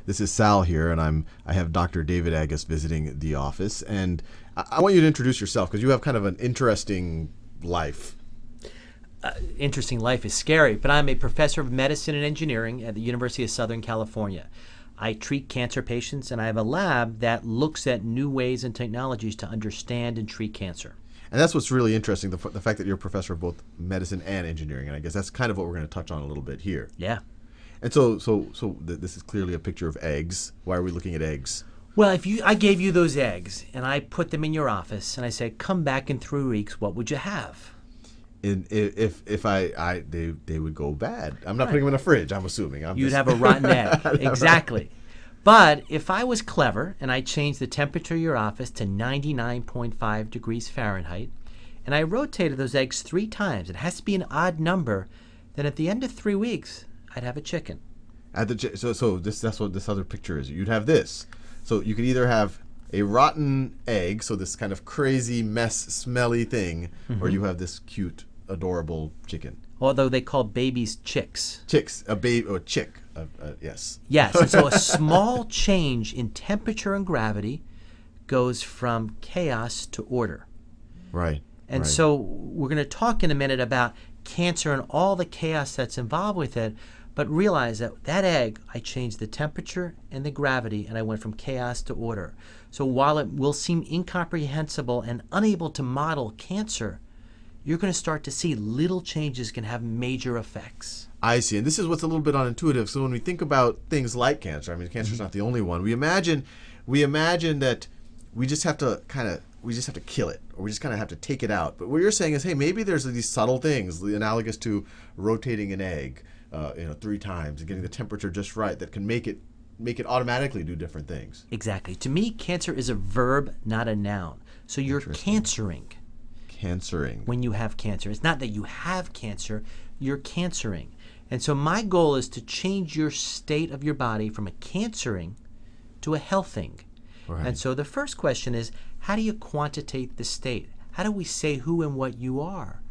This is Sal here, and I have Dr. David Agus visiting the office, and I want you to introduce yourself because you have kind of an interesting life. Interesting life is scary, but I'm a professor of medicine and engineering at the University of Southern California. I treat cancer patients, and I have a lab that looks at new ways and technologies to understand and treat cancer. And that's what's really interesting, the fact that you're a professor of both medicine and engineering, and I guess that's kind of what we're going to touch on a little bit here. Yeah. And so this is clearly a picture of eggs. Why are we looking at eggs? Well, I gave you those eggs, and I put them in your office, and I said, come back in 3 weeks, what would you have? If they would go bad. I'm not putting them in a fridge, I'm assuming. You'd have a rotten egg. Exactly. But if I was clever and I changed the temperature of your office to 99.5 degrees Fahrenheit, and I rotated those eggs 3 times, it has to be an odd number, then at the end of 3 weeks, I'd have a chicken. That's what this other picture is. You'd have this. So you could either have a rotten egg, so this kind of crazy mess, smelly thing, or you have this cute, adorable chicken. Although they call babies chicks. Chicks, a baby or chick, yes. Yes, and so a small change in temperature and gravity goes from chaos to order. Right. And so we're going to talk in a minute about cancer and all the chaos that's involved with it, but realize that egg, I changed the temperature and the gravity, and I went from chaos to order. So while it will seem incomprehensible and unable to model cancer, you're going to start to see little changes can have major effects. I see. And this is what's a little bit unintuitive. So when we think about things like cancer, I mean, cancer is not the only one. We imagine that we just have to kill it, or we just kind of have to take it out. But what you're saying is, hey, maybe there's these subtle things, analogous to rotating an egg, 3 times and getting the temperature just right, that can make it automatically do different things. Exactly. To me, cancer is a verb, not a noun. So you're cancering. Cancering. When you have cancer. It's not that you have cancer, you're cancering. And so my goal is to change your state of your body from a cancering to a healthing. Right. And so the first question is, how do you quantitate the state? How do we say who and what you are?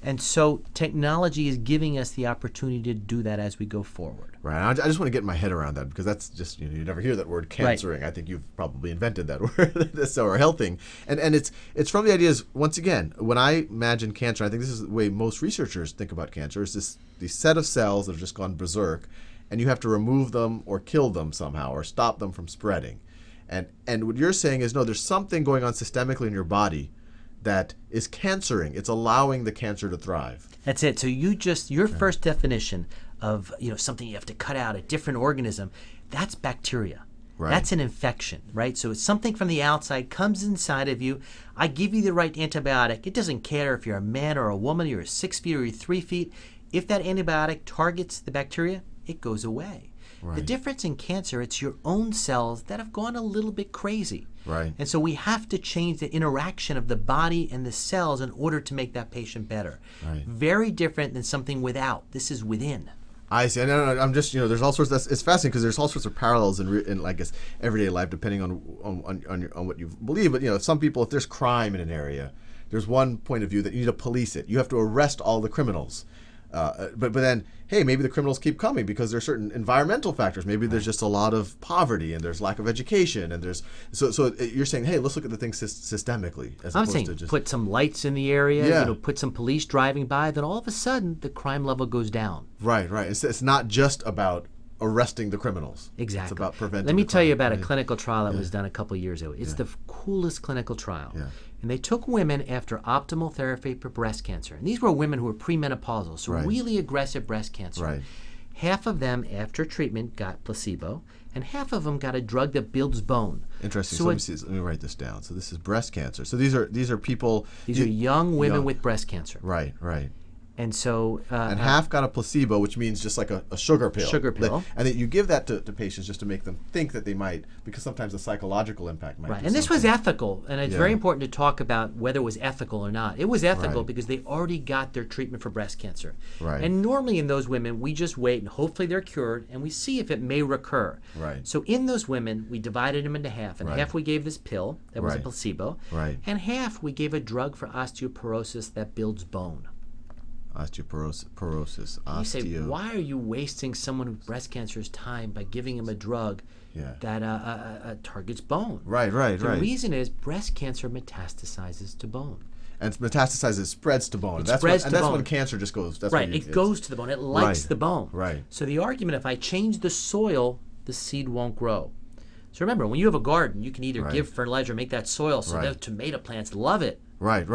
And so technology is giving us the opportunity to do that as we go forward. Right. I just want to get my head around that, because that's just, you never hear that word, cancering. Right. I think you've probably invented that word, so, or healthing. And it's from the ideas, once again, when I imagine cancer, I think this is the way most researchers think about cancer, is this set of cells that have just gone berserk, and you have to remove them or kill them somehow or stop them from spreading. And what you're saying is, no, there's something going on systemically in your body that is cancering. It's allowing the cancer to thrive. That's it. So your first definition of something you have to cut out, a different organism, that's bacteria. Right. That's an infection, right? So it's something from the outside comes inside of you. I give you the right antibiotic. It doesn't care if you're a man or a woman, you're 6 feet or you're 3 feet. If that antibiotic targets the bacteria, it goes away. Right. The difference in cancer, it's your own cells that have gone a little bit crazy. Right. And so we have to change the interaction of the body and the cells in order to make that patient better. Right. Very different than something without. This is within. I see. I'm just, there's all sorts. It's fascinating because there's all sorts of parallels in I guess everyday life, depending on what you believe. But some people, if there's crime in an area, there's one point of view that you need to police it. You have to arrest all the criminals. But then, hey, maybe the criminals keep coming because there's certain environmental factors. Maybe there's just a lot of poverty and there's lack of education and there's so you're saying, hey, let's look at the things systemically as I'm opposed saying to just put some lights in the area. Yeah. Put some police driving by. Then all of a sudden, the crime level goes down. Right. It's not just about arresting the criminals. Exactly. It's about preventing. Let me tell you about a right. clinical trial that was done a couple years ago. It's the coolest clinical trial. Yeah. And they took women after optimal therapy for breast cancer. And these were women who were premenopausal, so right. really aggressive breast cancer. Right. Half of them, after treatment, got placebo, and half of them got a drug that builds bone. Interesting. So let me write this down. So this is breast cancer. So these are people. These are young women with breast cancer. Right. And so... and half got a placebo, which means just like a sugar pill. Sugar pill. And that you give that to patients just to make them think that they might, because sometimes the psychological impact might be And this was something. ethical, and it's very important to talk about whether it was ethical or not. It was ethical Right. because they already got their treatment for breast cancer. Right. And normally in those women, we just wait and hopefully they're cured, and we see if it may recur. Right. So in those women, we divided them into half, and Right. half we gave this pill that was a Right. placebo, Right. and half we gave a drug for osteoporosis that builds bone. Osteoporosis. You say, why are you wasting someone with breast cancer's time by giving him a drug that targets bone? Right. The reason is breast cancer metastasizes to bone. And metastasizes, spreads to bone. That's when cancer just goes. That's right, it goes to the bone. It likes the bone. Right. So the argument, if I change the soil, the seed won't grow. So remember, when you have a garden, you can either give fertilizer or make that soil so the tomato plants love it. Right.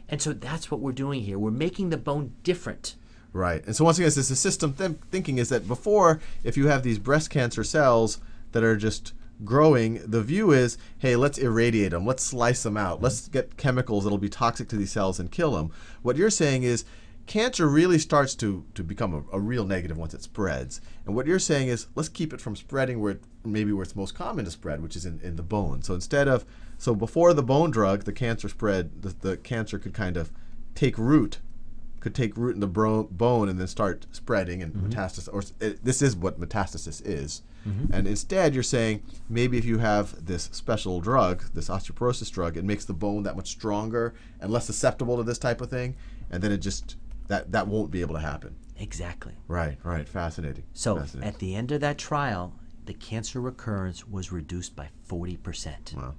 And so that's what we're doing here. We're making the bone different. Right. And so once again, this is system thinking is that before, if you have these breast cancer cells that are just growing, the view is, hey, let's irradiate them. Let's slice them out. Let's get chemicals that'll be toxic to these cells and kill them. What you're saying is cancer really starts to become a real negative once it spreads. And what you're saying is let's keep it from spreading where it's most common to spread, which is in the bone. So before the bone drug, the cancer spread, the cancer could kind of take root in the bone and then start spreading and metastasis. This is what metastasis is. And instead, you're saying maybe if you have this special drug, this osteoporosis drug, it makes the bone that much stronger and less susceptible to this type of thing, and then it just that won't be able to happen. Exactly. Right. Fascinating. So at the end of that trial, the cancer recurrence was reduced by 40%. Wow.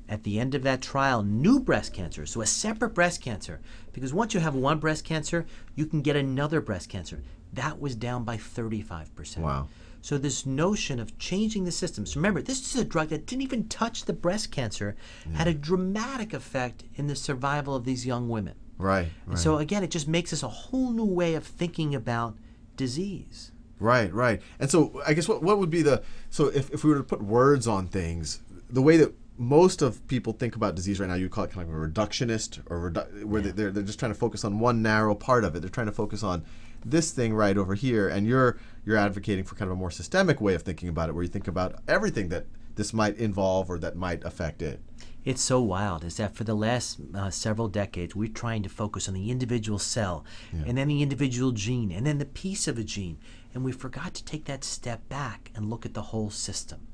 At the end of that trial, new breast cancer, so a separate breast cancer, because once you have one breast cancer, you can get another breast cancer. That was down by 35%. Wow. So this notion of changing the systems, remember, this is a drug that didn't even touch the breast cancer, had a dramatic effect in the survival of these young women. Right. And so again, it just makes us a whole new way of thinking about disease. Right. And so I guess what would be so if we were to put words on things, the way that most of people think about disease right now, you call it kind of a reductionist, or where they're just trying to focus on one narrow part of it. They're trying to focus on this thing right over here, and you're advocating for kind of a more systemic way of thinking about it, where you think about everything that this might involve or that might affect it. It's so wild is that for the last several decades, we're trying to focus on the individual cell, and then the individual gene, and then the piece of a gene, and we forgot to take that step back and look at the whole system.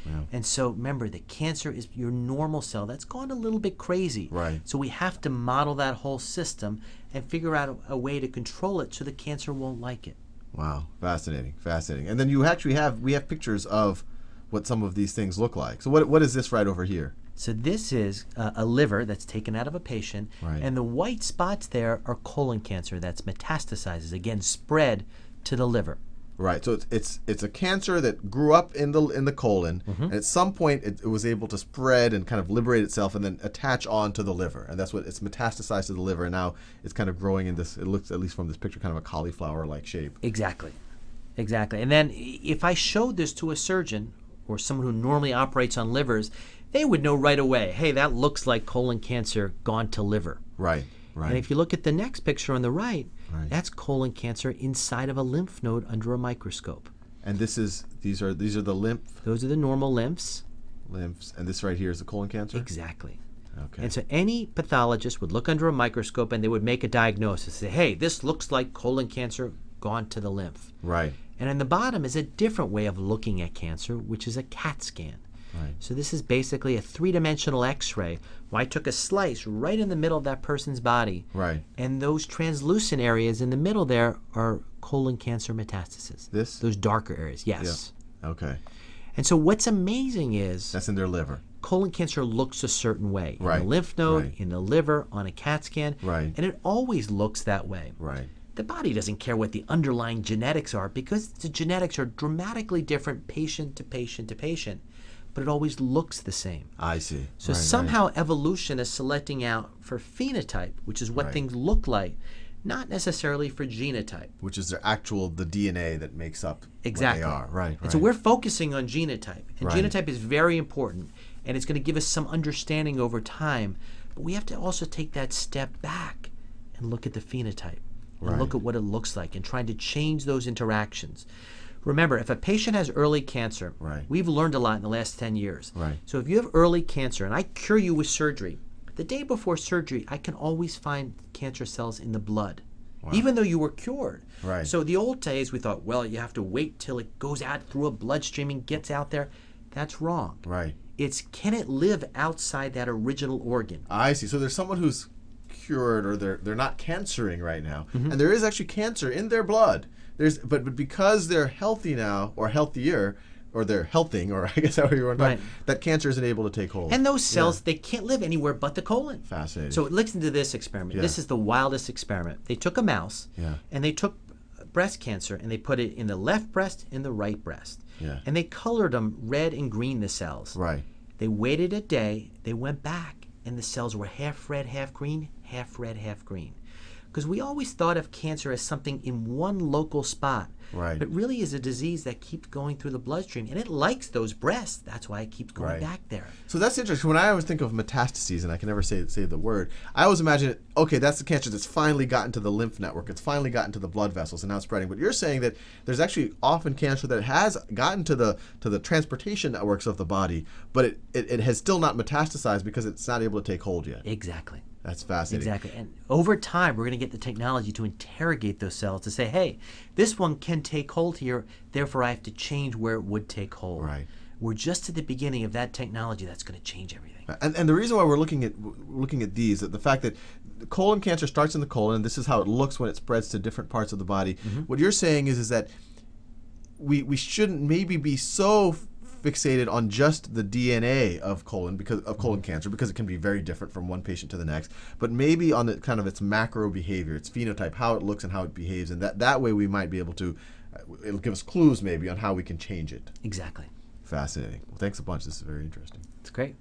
Yeah. And so remember, the cancer is your normal cell that's gone a little bit crazy. Right. So we have to model that whole system and figure out a way to control it so the cancer won't like it. Wow, fascinating. And then we have pictures of what some of these things look like. So what is this right over here? So this is a liver that's taken out of a patient, and the white spots there are colon cancer that's metastasizes, again, spread to the liver. Right. So it's a cancer that grew up in the colon, and at some point it was able to spread and kind of liberate itself and then attach onto the liver, and that's what it's metastasized to the liver, and now it's kind of growing in this. It looks, at least from this picture, kind of a cauliflower-like shape. Exactly. And then if I showed this to a surgeon or someone who normally operates on livers, they would know right away, hey, that looks like colon cancer gone to liver. Right. And if you look at the next picture on the right, that's colon cancer inside of a lymph node under a microscope. And these are the lymph. Those are the normal lymphs. And this right here is the colon cancer? Exactly. Okay. And so any pathologist would look under a microscope and they would make a diagnosis. Say, hey, this looks like colon cancer gone to the lymph. Right. And on the bottom is a different way of looking at cancer, which is a CAT scan. Right. So this is basically a three-dimensional X-ray where I took a slice right in the middle of that person's body. Right. And those translucent areas in the middle there are colon cancer metastases. Those darker areas, yes. Yeah. Okay. And so what's amazing is... That's in their liver. Colon cancer looks a certain way. Right. In the lymph node, in the liver, on a CAT scan. Right. And it always looks that way. Right. The body doesn't care what the underlying genetics are because the genetics are dramatically different patient to patient to patient. But it always looks the same. I see. So somehow evolution is selecting out for phenotype, which is what things look like, not necessarily for genotype. Which is the DNA that makes up what they are. Right. And so we're focusing on genotype. And genotype is very important, and it's going to give us some understanding over time. But we have to also take that step back and look at the phenotype and look at what it looks like and trying to change those interactions. Remember, if a patient has early cancer, we've learned a lot in the last 10 years. Right. So if you have early cancer and I cure you with surgery, the day before surgery, I can always find cancer cells in the blood, even though you were cured. Right. So the old days, we thought, well, you have to wait till it goes out through a bloodstream and gets out there. That's wrong. Right. It's can it live outside that original organ? I see. So there's someone who's cured or they're not cancering right now, and there is actually cancer in their blood. But because they're healthy now or healthier, or they're healthing, or I guess however you want to talk, that cancer isn't able to take hold. And those cells, they can't live anywhere but the colon. Fascinating. So listen to this experiment. Yeah. This is the wildest experiment. They took a mouse, and they took breast cancer, and they put it in the left breast and the right breast. Yeah. And they colored them red and green, the cells. Right. They waited a day. They went back, and the cells were half red, half green, half red, half green. Because we always thought of cancer as something in one local spot. Right. But really is a disease that keeps going through the bloodstream. And it likes those breasts. That's why it keeps going back there. So that's interesting. When I always think of metastases, and I can never say the word, I always imagine, okay, that's the cancer that's finally gotten to the lymph network. It's finally gotten to the blood vessels and now spreading. But you're saying that there's actually often cancer that has gotten to the transportation networks of the body, but it has still not metastasized because it's not able to take hold yet. Exactly. That's fascinating. Exactly. And over time, we're going to get the technology to interrogate those cells to say, hey, this one can take hold here, therefore I have to change where it would take hold. Right. We're just at the beginning of that technology that's going to change everything. And the reason why we're looking at these, the fact that colon cancer starts in the colon, and this is how it looks when it spreads to different parts of the body. What you're saying is that we shouldn't maybe be so fixated on just the DNA of colon cancer, because it can be very different from one patient to the next, but maybe on the kind of its macro behavior, its phenotype, how it looks and how it behaves, and that way we might be able to, it'll give us clues maybe on how we can change it. Exactly. Fascinating. Well, thanks a bunch. This is very interesting. It's great.